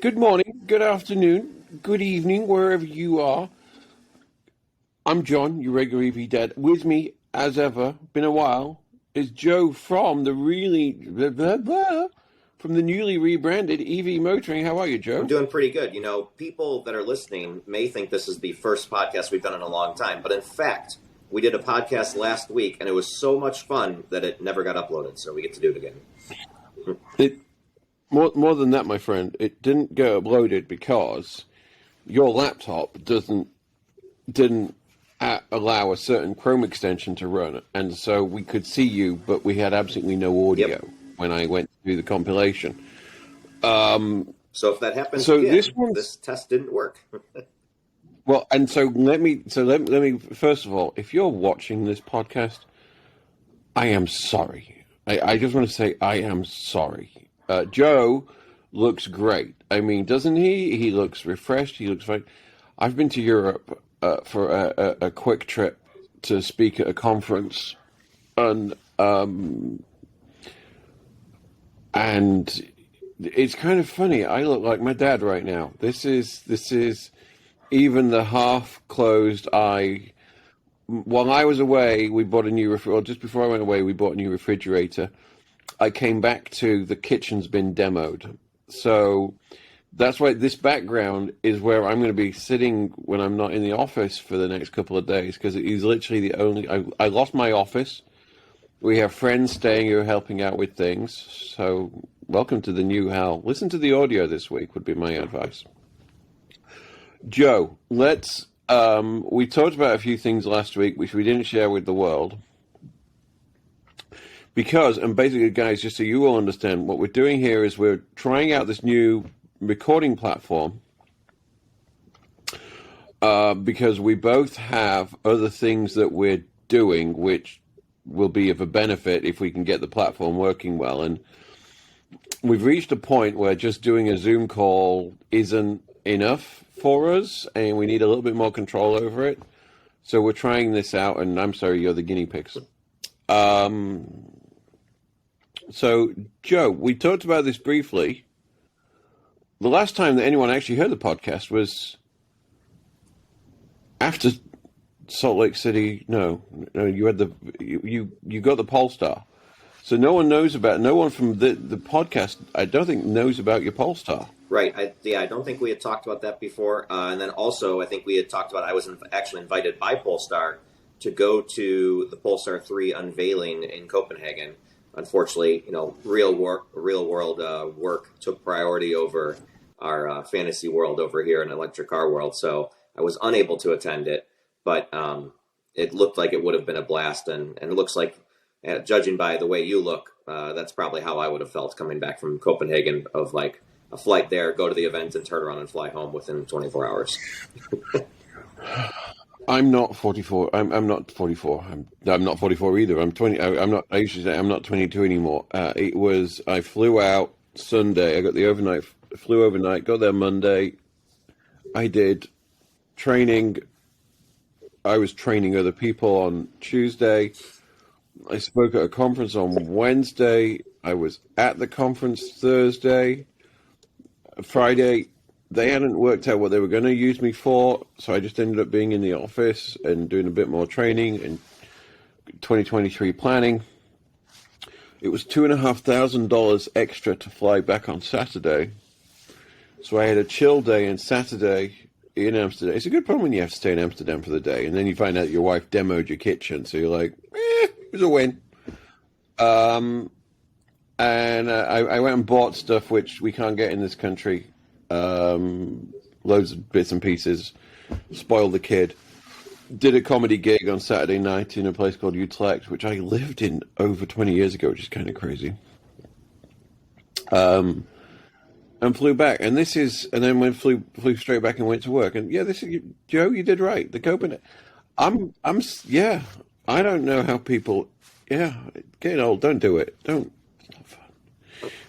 Good morning, good afternoon, good evening, wherever you are. I'm John, your regular EV Dad. With me, as ever, been a while, is Joe from the newly rebranded EV Motoring. How are you, Joe? I'm doing pretty good. You know, people that are listening may think this is the first podcast we've done in a long time, but in fact, we did a podcast last week, and it was so much fun that it never got uploaded, so we get to do it again. More than that, my friend, it didn't get uploaded because your laptop didn't allow a certain Chrome extension to run, and so we could see you, but we had absolutely no audio when I went through the compilation. So if that happens again, this test didn't work. Well, and so let me first of all, if you're watching this podcast, I am sorry. I just want to say I am sorry. Joe looks great. I mean, doesn't he? He looks refreshed. He looks fine. I've been to Europe for a quick trip to speak at a conference, and it's kind of funny. I look like my dad right now. This is even the half-closed eye. While I was away, we bought a new just before I went away, we bought a new refrigerator. I came back to the kitchen's been demoed. So that's why this background is where I'm going to be sitting when I'm not in the office for the next couple of days, because it is literally the only... I lost my office. We have friends staying who are helping out with things. So welcome to the new hell. Listen to the audio this week would be my advice. Joe, let's... we talked about a few things last week which we didn't share with the world. Because, and basically, guys, just so you all understand, what we're doing here is we're trying out this new recording platform because we both have other things that we're doing which will be of a benefit if we can get the platform working well. And we've reached a point where just doing a Zoom call isn't enough for us, and we need a little bit more control over it. So we're trying this out, and I'm sorry, you're the guinea pigs. So, Joe, we talked about this briefly. The last time that anyone actually heard the podcast was after Salt Lake City. No, you had you got the Polestar. So no one from the podcast, I don't think, knows about your Polestar. Right. I don't think we had talked about that before. And then also, I think we had talked about I was actually invited by Polestar to go to the Polestar 3 unveiling in Copenhagen. Unfortunately, real world work took priority over our fantasy world over here in electric car world. So I was unable to attend it, but it looked like it would have been a blast. And it looks like, judging by the way you look, that's probably how I would have felt coming back from Copenhagen, of like a flight there, go to the event and turn around and fly home within 24 hours. I'm not 44. I'm not 44. I'm not 44 either. I'm 20. I'm not. I usually say I'm not 22 anymore. I flew out Sunday. I got the overnight. Flew overnight. Got there Monday. I did training. I was training other people on Tuesday. I spoke at a conference on Wednesday. I was at the conference Thursday. Friday. They hadn't worked out what they were going to use me for, so I just ended up being in the office and doing a bit more training and 2023 planning. It was $2,500 extra to fly back on Saturday, so I had a chill day on Saturday in Amsterdam. It's a good problem when you have to stay in Amsterdam for the day, and then you find out your wife demoed your kitchen, so you're like, it was a win. And I went and bought stuff which we can't get in this country. Loads of bits and pieces, spoiled the kid. Did a comedy gig on Saturday night in a place called Utrecht, which I lived in over 20 years ago, which is kind of crazy. And flew back, and then flew straight back and went to work. And yeah, Joe, you did right. The Copenhagen. I don't know how people. Yeah, getting old. Don't do it. Don't.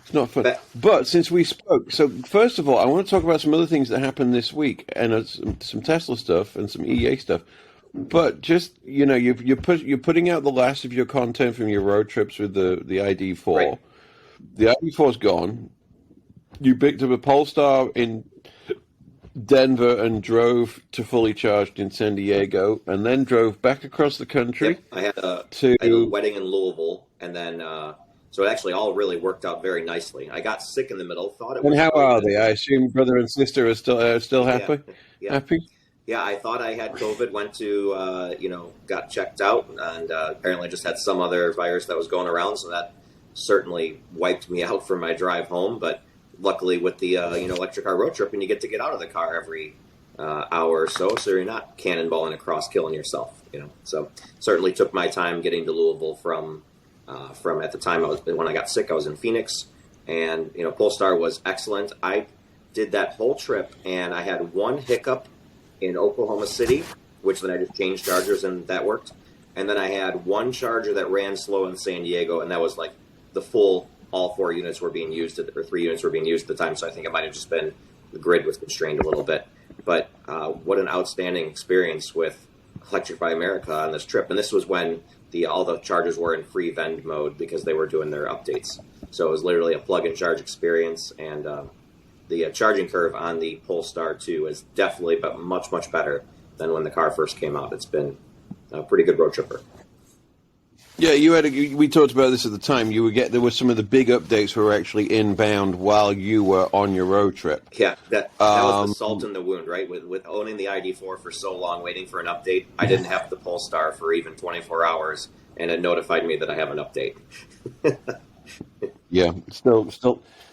It's not fun. But since we spoke, so first of all, I want to talk about some other things that happened this week, and some Tesla stuff and some EA stuff. But just you're putting out the last of your content from your road trips with the ID4. Right. The ID4's gone. You picked up a Polestar in Denver and drove to fully charged in San Diego, and then drove back across the country Yep, I had a to. wedding in Louisville, and then so it actually all really worked out very nicely. I got sick in the middle, thought it And was how are COVID. they? I assume brother and sister are still Yeah, happy. yeah, Happy. yeah. I thought I had COVID. Went to got checked out, and apparently just had some other virus that was going around. So that certainly wiped me out for my drive home. But luckily, with the electric car road trip, and you get to get out of the car every hour or so, so you're not cannonballing across, killing yourself. So certainly took my time getting to Louisville from at the time when I got sick. I was in Phoenix, and Polestar was excellent. I did that whole trip, and I had one hiccup in Oklahoma City, which then I just changed chargers and that worked. And then I had one charger that ran slow in San Diego, and that was like the full, all 4 units were being used, or 3 units were being used at the time. So I think it might have just been the grid was constrained a little bit. But what an outstanding experience with Electrify America on this trip. And this was when all the chargers were in free vend mode because they were doing their updates. So it was literally a plug and charge experience, and the charging curve on the Polestar 2 is definitely but much, much better than when the car first came out. It's been a pretty good road tripper. Yeah, we talked about this at the time. There were some of the big updates were actually inbound while you were on your road trip. Yeah, that was the salt in the wound, right? With owning the ID4 for so long, waiting for an update, I didn't have the Polestar for even 24 hours, and it notified me that I have an update. Yeah, still,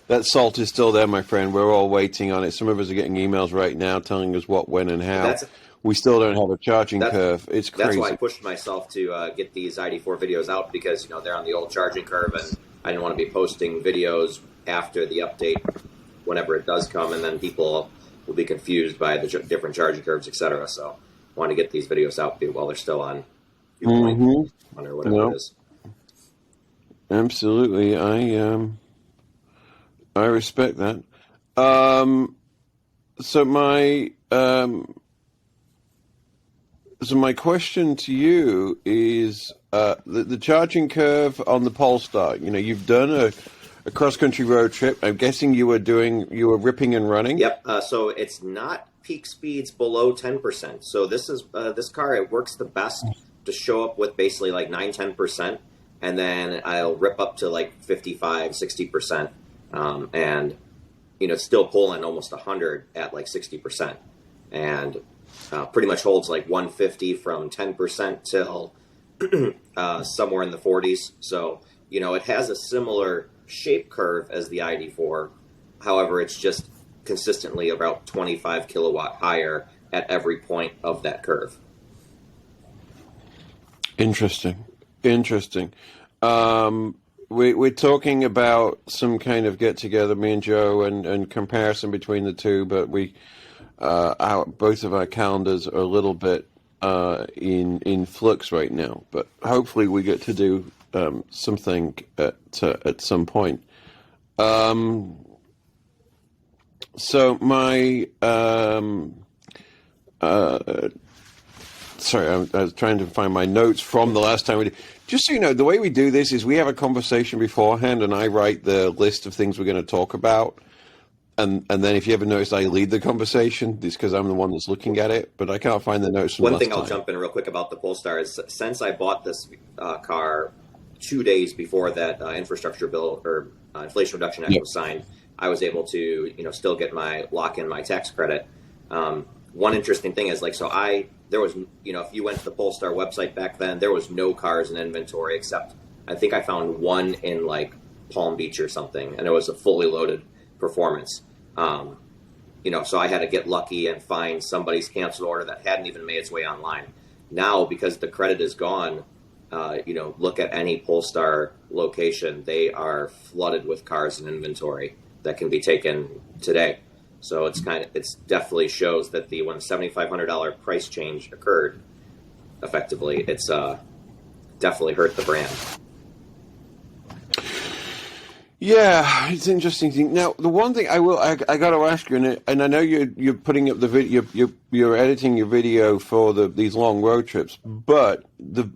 that salt is still there, my friend. We're all waiting on it. Some of us are getting emails right now telling us what, when, and how. We still don't have a charging curve. It's crazy. That's why I pushed myself to get these ID4 videos out, because they're on the old charging curve, and I didn't want to be posting videos after the update whenever it does come, and then people will be confused by the different charging curves, etc. So I want to get these videos out while they're still on 2.1 or whatever it is. Absolutely, I respect that. So my question to you is the charging curve on the Polestar. You've done a cross-country road trip. I'm guessing you were ripping and running. Yep. So it's not peak speeds below 10%. So this car, it works the best to show up with basically like 9-10%, and then I'll rip up to like 55-60%, and still pulling almost 100 at like 60%, and pretty much holds like 150 from 10% till somewhere in the 40s. So it has a similar shape curve as the ID4. However, it's just consistently about 25 kilowatt higher at every point of that curve. Interesting. We're talking about some kind of get together, me and Joe, and comparison between the two, but both of our calendars are a little bit in flux right now. But hopefully we get to do something at some point. So my sorry, I was trying to find my notes from the last time we did. Just so you know, the way we do this is we have a conversation beforehand, and I write the list of things we're going to talk about. And then if you ever notice I lead the conversation, it's because I'm the one that's looking at it, but I can't find the notes from One last thing I'll time. jump in real quick about the Polestar is, since I bought this car 2 days before that infrastructure bill or Inflation Reduction Act was signed, I was able to still get lock in my tax credit. One interesting thing is there was if you went to the Polestar website back then, there was no cars in inventory, except I think I found one in like Palm Beach or something, and it was a fully loaded Performance. So I had to get lucky and find somebody's canceled order that hadn't even made its way online. Now, because the credit is gone, look at any Polestar location, they are flooded with cars in inventory that can be taken today. So it's definitely shows that when the $7,500 price change occurred, effectively, it's definitely hurt the brand. Yeah, it's an interesting thing. Now, the one thing I got to ask you, and I know you're putting up the video, you're editing your video for these long road trips, but the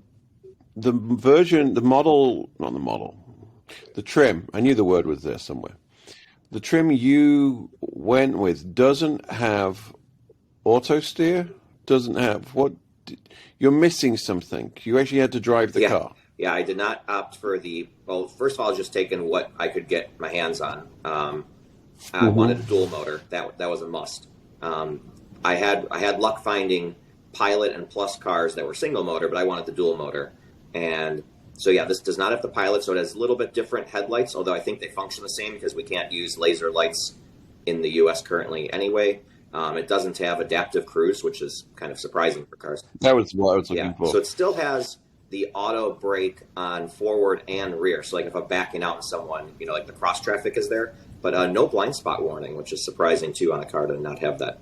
trim. I knew the word was there somewhere. the trim you went with doesn't have auto steer. Doesn't have what? You're missing something. You actually had to drive the car. Yeah, I did not opt for the. Well, first of all, I was just taking what I could get my hands on. I wanted a dual motor. That was a must. I had luck finding Pilot and Plus cars that were single motor, but I wanted the dual motor. And so yeah, this does not have the Pilot, so it has a little bit different headlights. Although I think they function the same because we can't use laser lights in the U.S. currently anyway. It doesn't have adaptive cruise, which is kind of surprising for cars. That was what I was looking for. So it still has the auto brake on forward and rear. So like if I'm backing out on someone, like the cross traffic is there, but no blind spot warning, which is surprising too on a car to not have that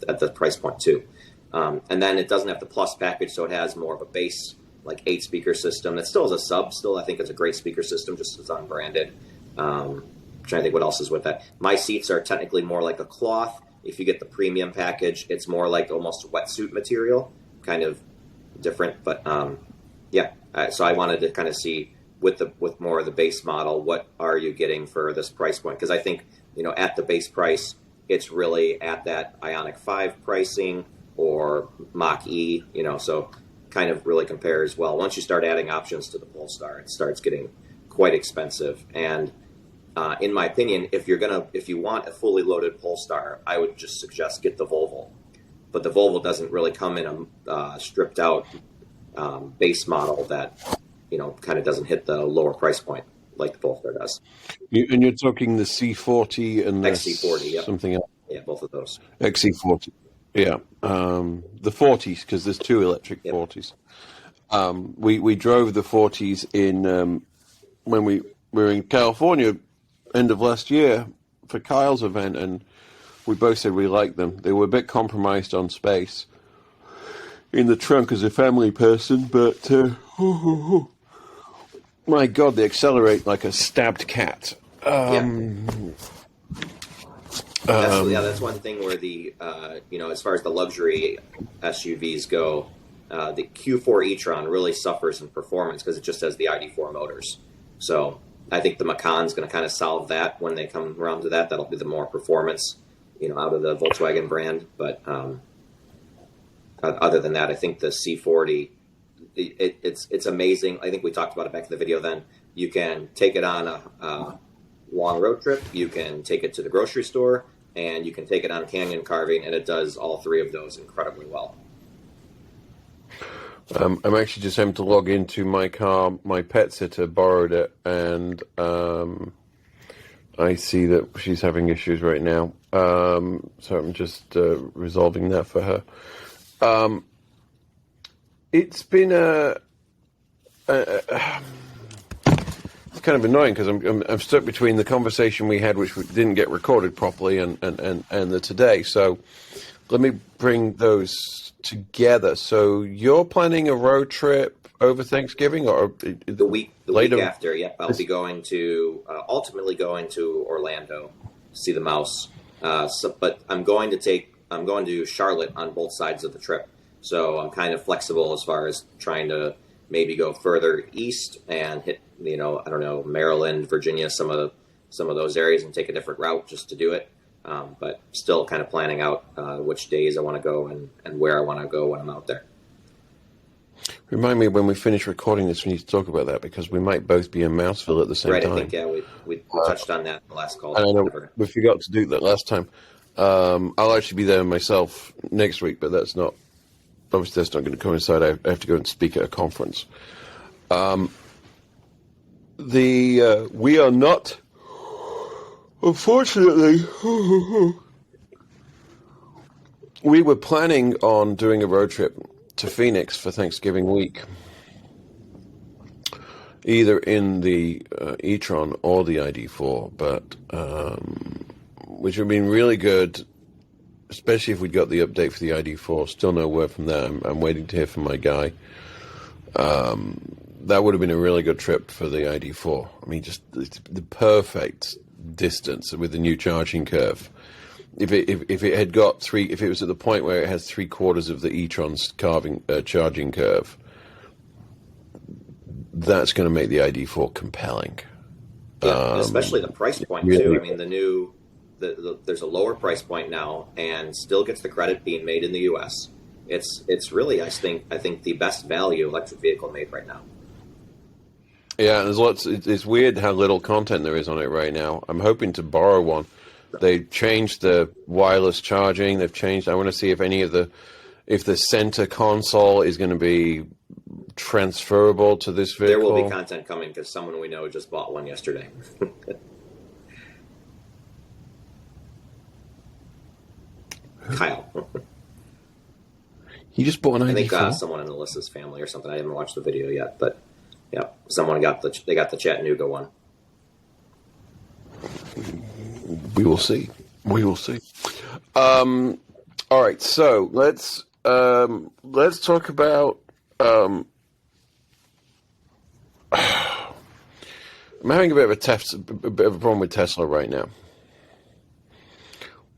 at the price point too. And then it doesn't have the Plus package, so it has more of a bass, like 8-speaker system. It still has a sub. Still, I think it's a great speaker system, just as unbranded. I'm trying to think what else is with that. My seats are technically more like a cloth. If you get the premium package, it's more like almost a wetsuit material, kind of different. But so I wanted to kind of see with more of the base model, what are you getting for this price point? Because I think at the base price, it's really at that Ioniq 5 pricing or Mach E. So kind of really compares well. Once you start adding options to the Polestar, it starts getting quite expensive. And in my opinion, if you want a fully loaded Polestar, I would just suggest get the Volvo. But the Volvo doesn't really come in a stripped out base model that kind of doesn't hit the lower price point like the Polestar does. And you're talking the C40 and the XC40, yep. Something else. Yeah, both of those. XC40. Yeah, the 40s, because there's two electric 40s. We drove the 40s in when we were in California end of last year for Kyle's event, and we both said we liked them. They were a bit compromised on space in the trunk as a family person, but my God, they accelerate like a stabbed cat. That's one thing where the as far as the luxury SUVs go, the Q4 e-tron really suffers in performance because it just has the ID4 motors. So I think the Macan's going to kind of solve that when they come around to that. That'll be the more performance, out of the Volkswagen brand. But other than that, I think the C40, it's amazing. I think we talked about it back in the video. Then you can take it on a long road trip. You can take it to the grocery store, and you can take it on canyon carving, and it does all three of those incredibly well. I'm actually just having to log into my car. My pet sitter borrowed it, and I see that she's having issues right now. So I'm just resolving that for her. It's been it's kind of annoying because I'm stuck between the conversation we had, which didn't get recorded properly, and the today. So let me bring those together. So you're planning a road trip over Thanksgiving, or the week after? Yep, I'll be going to ultimately going to Orlando to see the mouse. But I'm going to Charlotte on both sides of the trip. So I'm kind of flexible as far as trying to maybe go further east and hit, Maryland, Virginia, some of those areas, and take a different route just to do it. But still kind of planning out which days I want to go and where I want to go when I'm out there. Remind me when we finish recording this, we need to talk about that because we might both be in Mouseville at the same time. Right, I think, we touched on that in the last call. I know we forgot to do that last time. I'll actually be there myself next week, but that's not going to coincide. I have to go and speak at a conference. We are not, unfortunately, we were planning on doing a road trip to Phoenix for Thanksgiving week, either in the e-tron or the ID4, but which would have been really good, especially if we'd got the update for the ID4. Still no word from that. I'm waiting to hear from my guy. That would have been a really good trip for the ID4. I mean, just the perfect distance with the new charging curve. If it had got if it was at the point where it has 3/4 of the e-tron's charging curve, that's going to make the ID4 compelling. Yeah, especially the price point really, too. I mean, the new there's a lower price point now, and still gets the credit being made in the U.S. It's really, I think the best value electric vehicle made right now. Yeah, there's lots. It's weird how little content there is on it right now. I'm hoping to borrow one. They've changed the wireless charging. They've changed. I want to see if the center console is going to be transferable to this vehicle. There will be content coming because someone we know just bought one yesterday. Kyle. He just bought an I think ID4? someone in Alyssa's family or something. I haven't watched the video yet, but yeah, someone got the Chattanooga one. We will see. We will see. All right, so let's talk about. I'm having a bit of a problem with Tesla right now.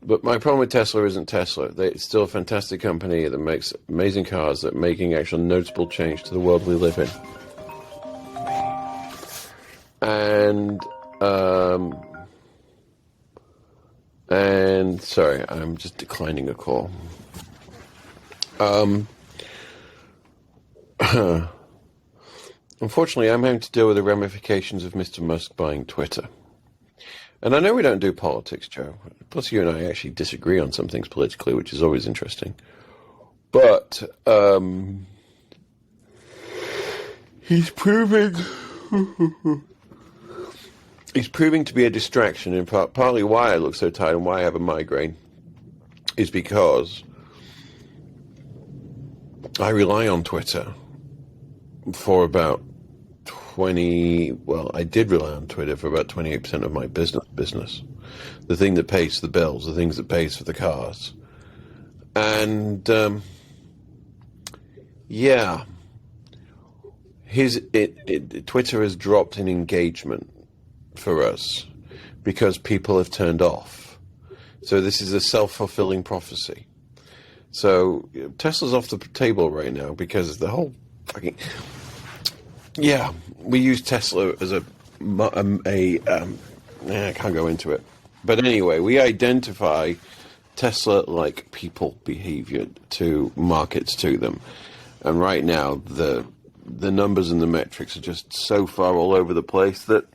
But my problem with Tesla isn't Tesla. It's still a fantastic company that makes amazing cars that are making actual noticeable change to the world we live in. And sorry, I'm just declining a call. Unfortunately, I'm having to deal with the ramifications of Mr. Musk buying Twitter. And I know we don't do politics, Joe. Plus, you and I actually disagree on some things politically, which is always interesting. But he's proving to be a distraction. In part, partly why I look so tired and why I have a migraine is because I rely on Twitter for about I did rely on Twitter for about 28% of my business. The thing that pays the bills, the things that pays for the cars. And, yeah. Twitter has dropped in engagement for us because people have turned off. So this is a self-fulfilling prophecy. So Tesla's off the table right now because the whole fucking... Yeah, we use Tesla as I can't go into it. But anyway, we identify Tesla-like people behavior to markets to them. And right now, the numbers and the metrics are just so far all over the place that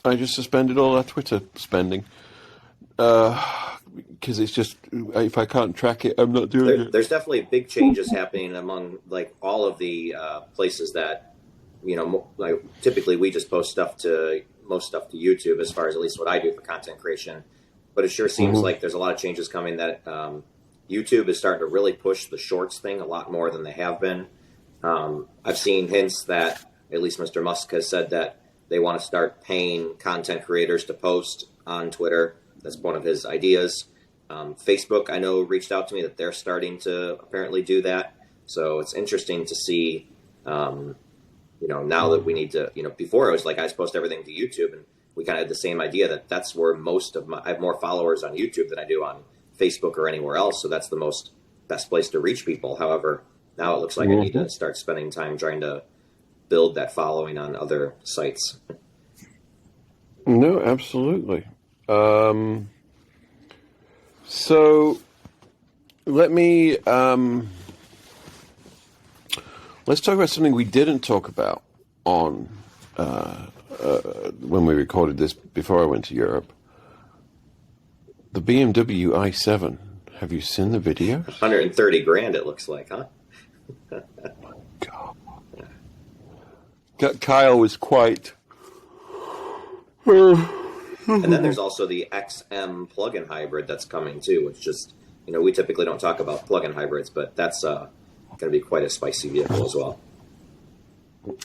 I just suspended all our Twitter spending. Because it's just, if I can't track it, I'm not doing it. There's definitely big changes happening among like all of the places that, like typically we just post most stuff to YouTube as far as at least what I do for content creation. But it sure seems like there's a lot of changes coming that YouTube is starting to really push the shorts thing a lot more than they have been. I've seen hints that at least Mr. Musk has said that they want to start paying content creators to post on Twitter. That's one of his ideas. Facebook, I know, reached out to me that they're starting to apparently do that. So it's interesting to see, now that we need to, before it was like I just post everything to YouTube, and we kind of had the same idea that that's where I have more followers on YouTube than I do on Facebook or anywhere else. So that's the best place to reach people. However, now it looks like I need to start spending time trying to build that following on other sites. No, absolutely. So let me let's talk about something we didn't talk about on when we recorded this before I went to Europe. The BMW i7. Have you seen the videos? 130 grand it looks like, huh? God. Kyle was quite... And then there's also the XM plug-in hybrid that's coming too, which just, we typically don't talk about plug-in hybrids, but that's going to be quite a spicy vehicle as well.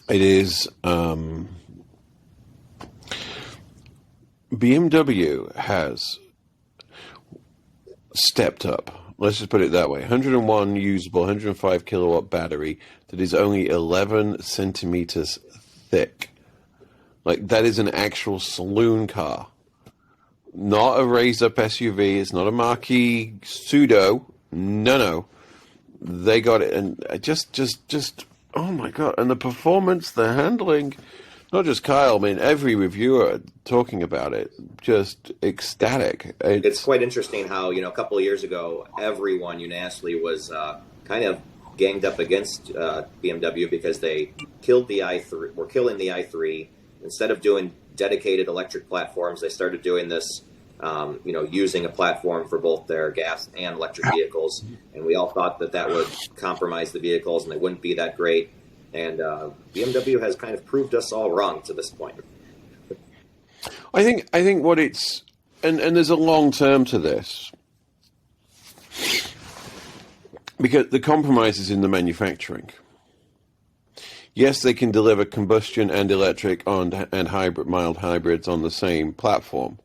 It is. BMW has stepped up. Let's just put it that way. 101 usable, 105 kilowatt battery that is only 11 centimeters thick. Like, that is an actual saloon car. Not a raised-up SUV. It's not a marquee pseudo. No. They got it. And just, oh, my God. And the performance, the handling, Not just Kyle, I mean, every reviewer talking about it, just ecstatic. It's quite interesting how, a couple of years ago, everyone unanimously was kind of ganged up against BMW because they killed the i3, were killing the i3. Instead of doing dedicated electric platforms, they started doing this, using a platform for both their gas and electric vehicles. And we all thought that would compromise the vehicles and they wouldn't be that great. And BMW has kind of proved us all wrong to this point. I think what it's, and there's a long term to this, because the compromise is in the manufacturing. Yes, they can deliver combustion and electric and hybrid, mild hybrids on the same platform.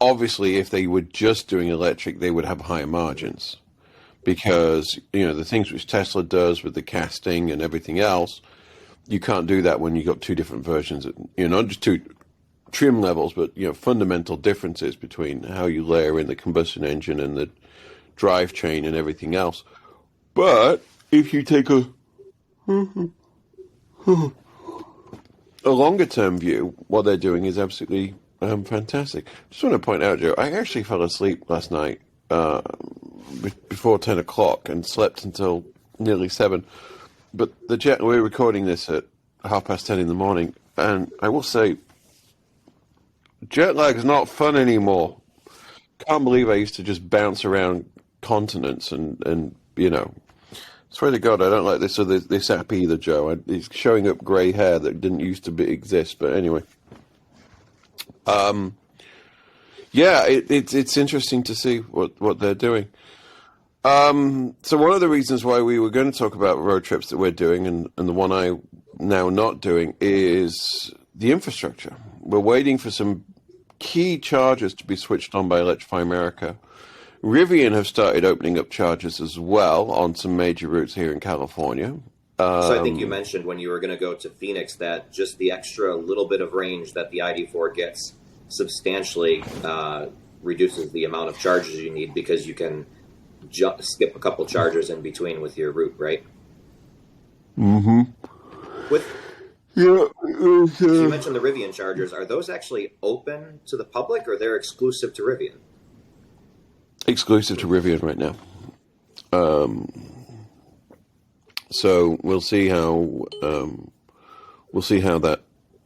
Obviously, if they were just doing electric, they would have higher margins. Because, the things which Tesla does with the casting and everything else, you can't do that when you've got two different versions, not just two trim levels, but, fundamental differences between how you layer in the combustion engine and the drivetrain and everything else. But if you take a longer term view, what they're doing is absolutely fantastic. Just want to point out, Joe, I actually fell asleep last night before 10 o'clock and slept until nearly 7. But we're recording this at 10:30 in the morning, and I will say, jet lag is not fun anymore. Can't believe I used to just bounce around continents and swear to God, I don't like this app either, Joe. It's showing up grey hair that didn't used to exist, but anyway. It's interesting to see what they're doing. So one of the reasons why we were going to talk about road trips that we're doing and the one I'm now not doing is the infrastructure. We're waiting for some key chargers to be switched on by Electrify America. Rivian have started opening up chargers as well on some major routes here in California. So I think you mentioned when you were going to go to Phoenix that just the extra little bit of range that the ID4 gets substantially reduces the amount of charges you need because you can skip a couple chargers in between with your route, right? Mm-hmm. So you mentioned the Rivian chargers. Are those actually open to the public or they're exclusive to Rivian? Exclusive to Rivian right now. So we'll see how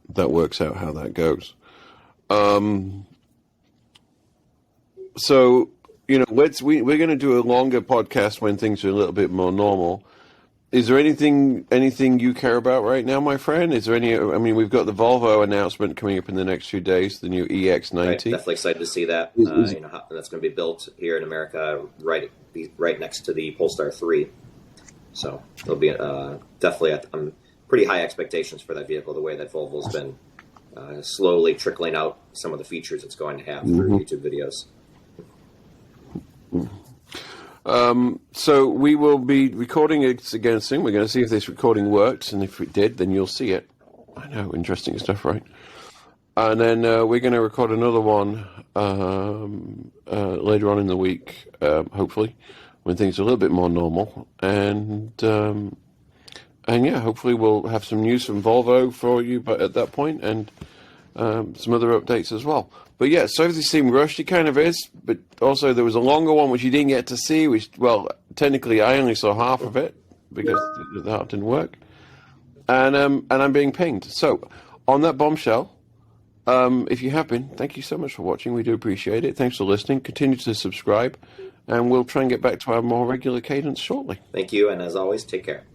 that works out, how that goes. So we're going to do a longer podcast when things are a little bit more normal. Is there anything you care about right now, my friend? Is there any? I mean, we've got the Volvo announcement coming up in the next few days, the new EX90. Right, definitely excited to see that. That's going to be built here in America, right next to the Polestar 3. So it'll be definitely pretty high expectations for that vehicle. The way that Volvo's been slowly trickling out some of the features it's going to have through YouTube videos. So we will be recording it again soon. We're going to see if this recording worked, and if it did, then you'll see it. I know, interesting stuff, right? And then we're going to record another one later on in the week, hopefully, when things are a little bit more normal. And hopefully we'll have some news from Volvo for you, but at that point, and some other updates as well. But yeah, so everything seemed rushed. It kind of is, but also there was a longer one which you didn't get to see. Which, well, technically I only saw half of it because the heart didn't work, and I'm being pinged. So on that bombshell, if you have been, thank you so much for watching. We do appreciate it. Thanks for listening. Continue to subscribe, and we'll try and get back to our more regular cadence shortly. Thank you, and as always, take care.